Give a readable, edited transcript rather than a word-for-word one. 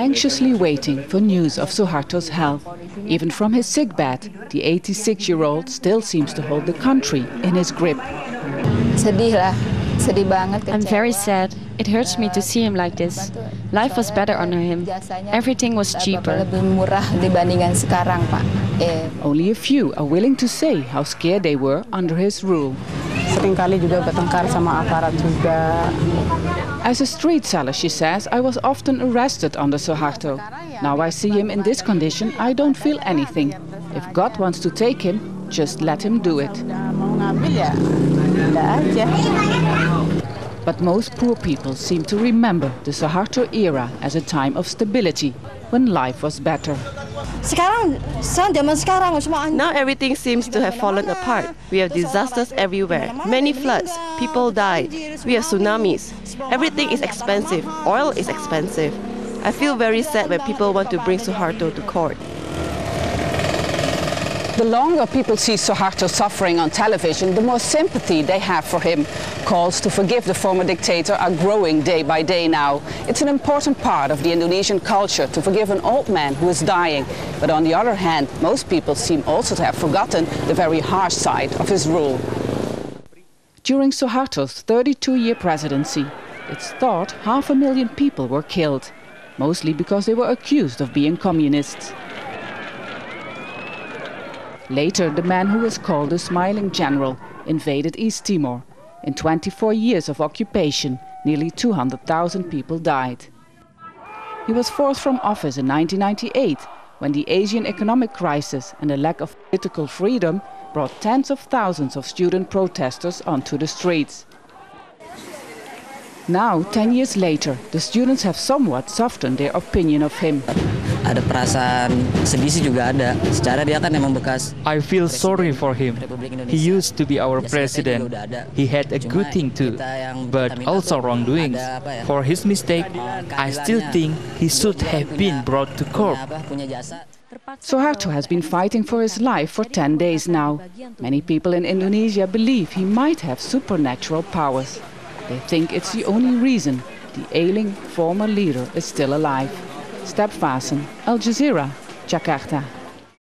anxiously waiting for news of Suharto's health. Even from his sickbed, the 86-year-old still seems to hold the country in his grip. I'm very sad. It hurts me to see him like this. Life was better under him. Everything was cheaper. Only a few are willing to say how scared they were under his rule. As a street seller, she says, I was often arrested under Suharto. Now I see him in this condition, I don't feel anything. If God wants to take him, just let him do it. But most poor people seem to remember the Suharto era as a time of stability, when life was better. Now everything seems to have fallen apart. We have disasters everywhere, many floods, people died, we have tsunamis. Everything is expensive, oil is expensive. I feel very sad when people want to bring Suharto to court. The longer people see Suharto suffering on television, the more sympathy they have for him. Calls to forgive the former dictator are growing day by day now. It's an important part of the Indonesian culture to forgive an old man who is dying. But on the other hand, most people seem also to have forgotten the very harsh side of his rule. During Suharto's 32-year presidency, it's thought 500,000 people were killed, mostly because they were accused of being communists. Later, the man who was called the Smiling General invaded East Timor. In 24 years of occupation, nearly 200,000 people died. He was forced from office in 1998, when the Asian economic crisis and the lack of political freedom brought tens of thousands of student protesters onto the streets. Now, 10 years later, the students have somewhat softened their opinion of him. I feel sorry for him. He used to be our president. He had a good thing too, but also wrongdoings. For his mistake, I still think he should have been brought to court. Suharto has been fighting for his life for 10 days now. Many people in Indonesia believe he might have supernatural powers. They think it's the only reason the ailing former leader is still alive. Vaessen, Jazeera, Jakarta.